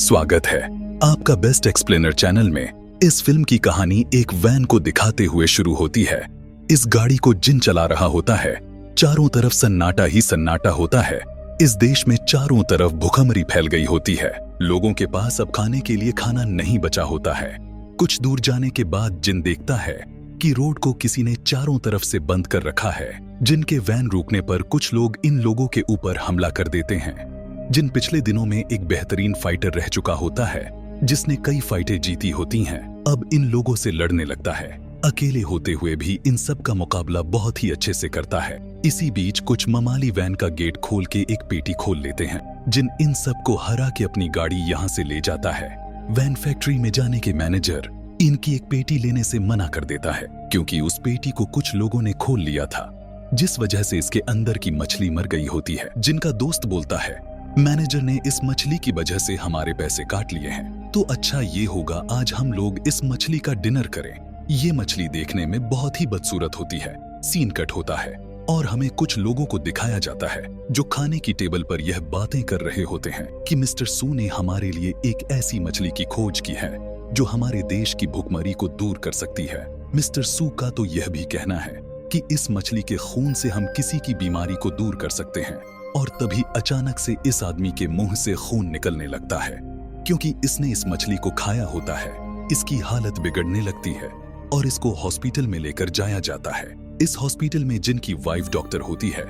स्वागत है आपका बेस्ट एक्सप्लेनर चैनल में। इस फिल्म की कहानी एक वैन को दिखाते हुए शुरू होती है। इस गाड़ी को जिन चला रहा होता है, चारों तरफ सन्नाटा ही सन्नाटा होता है। इस देश में चारों तरफ भूखमरी फैल गई होती है। लोगों के पास अब खाने के लिए खाना नहीं बचा होता है। कुछ दूर जाने के बाद जिन देखता है कि रोड को किसी ने चारों तरफ से बंद कर रखा है। जिन के वैन रुकने पर कुछ लोग इन लोगों के ऊपर हमला कर देते हैं। जिन पिछले दिनों में एक बेहतरीन फाइटर रह चुका होता है, जिसने कई फाइटें जीती होती हैं, अब इन लोगों से लड़ने लगता है। अकेले होते हुए भी इन सब का मुकाबला बहुत ही अच्छे से करता है। इसी बीच कुछ ममाली वैन का गेट खोल के एक पेटी खोल लेते हैं। जिन इन सब को हरा के अपनी गाड़ी यहाँ से ले जाता है। वैन फैक्ट्री में जाने के मैनेजर इनकी एक पेटी लेने से मना कर देता है, क्योंकि उस पेटी को कुछ लोगों ने खोल लिया था, जिस वजह से इसके अंदर की मछली मर गई होती है। जिनका दोस्त बोलता है, मैनेजर ने इस मछली की वजह से हमारे पैसे काट लिए हैं, तो अच्छा ये होगा आज हम लोग इस मछली का डिनर करें। ये मछली देखने में बहुत ही बदसूरत होती है। सीन कट होता है और हमें कुछ लोगों को दिखाया जाता है जो खाने की टेबल पर यह बातें कर रहे होते हैं कि मिस्टर सू ने हमारे लिए एक ऐसी मछली की खोज की है जो हमारे देश की भुखमरी को दूर कर सकती है। मिस्टर सू का तो यह भी कहना है कि इस मछली के खून से हम किसी की बीमारी को दूर कर सकते हैं। और तभी अचानक से इस आदमी के मुंह से खून निकलने लगता है, क्योंकि इसने इस मछली को खाया होता है। इसकी हालत बिगड़ने लगती है और इसको हॉस्पिटल में लेकर जाया जाता है। इस हॉस्पिटल में जिनकी वाइफ डॉक्टर होती है,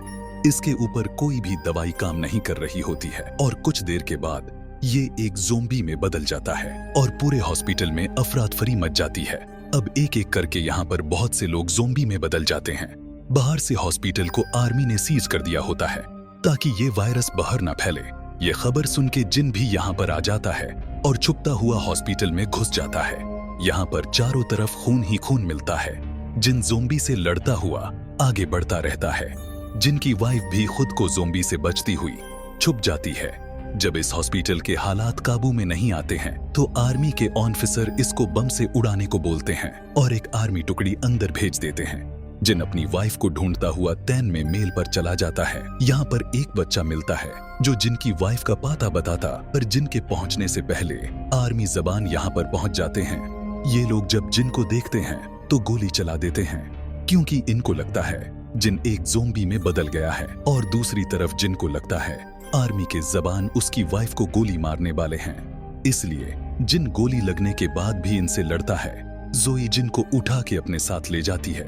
इसके ऊपर कोई भी दवाई काम नहीं कर रही होती है और कुछ देर के बाद ये एक ज़ोंबी में बदल जाता है और पूरे हॉस्पिटल में अफरातफरी मच जाती है। अब एक एक करके यहाँ पर बहुत से लोग ज़ोंबी में बदल जाते हैं। बाहर से हॉस्पिटल को आर्मी ने सीज कर दिया होता है ताकि ये वायरस बाहर न फैले। ये खबर सुन के जिन भी यहाँ पर आ जाता है और छुपता हुआ हॉस्पिटल में घुस जाता है। यहाँ पर चारों तरफ खून ही खून मिलता है। जिन ज़ोंबी से लड़ता हुआ आगे बढ़ता रहता है। जिनकी वाइफ भी खुद को ज़ोंबी से बचती हुई छुप जाती है। जब इस हॉस्पिटल के हालात काबू में नहीं आते हैं तो आर्मी के ऑफिसर इसको बम से उड़ाने को बोलते हैं और एक आर्मी टुकड़ी अंदर भेज देते हैं। जिन अपनी वाइफ को ढूंढता हुआ तैन में मेल पर चला जाता है। यहाँ पर एक बच्चा मिलता है जो जिनकी वाइफ का पता बताता, पर जिनके पहुंचने से पहले आर्मी जवान यहाँ पर पहुंच जाते हैं। ये लोग जब जिन को देखते हैं तो गोली चला देते हैं, क्योंकि इनको लगता है जिन एक ज़ोंबी में बदल गया है और दूसरी तरफ जिनको लगता है आर्मी के जवान उसकी वाइफ को गोली मारने वाले हैं। इसलिए जिन गोली लगने के बाद भी इनसे लड़ता है। जोई जिन को उठा के अपने साथ ले जाती है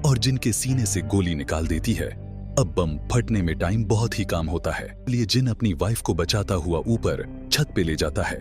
और जिनके सीने से गोली निकाल देती है। अब बम फटने में टाइम बहुत ही काम होता है, इसलिए जिन अपनी वाइफ को बचाता हुआ ऊपर छत पे ले जाता है।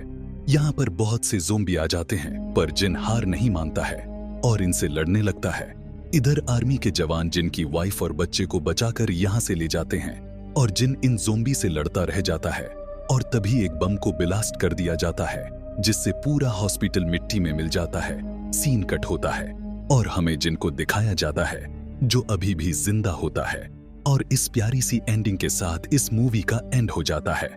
यहाँ पर बहुत से ज़ोंबी आ जाते हैं, पर जिन हार नहीं मानता है और इनसे लड़ने लगता है। इधर आर्मी के जवान जिनकी वाइफ और बच्चे को बचाकर यहाँ से ले जाते हैं और जिन इन ज़ोंबी से लड़ता रह जाता है। और तभी एक बम को ब्लास्ट कर दिया जाता है, जिससे पूरा हॉस्पिटल मिट्टी में मिल जाता है। सीन कट होता है और हमें जिनको दिखाया जाता है जो अभी भी जिंदा होता है। और इस प्यारी सी एंडिंग के साथ इस मूवी का एंड हो जाता है।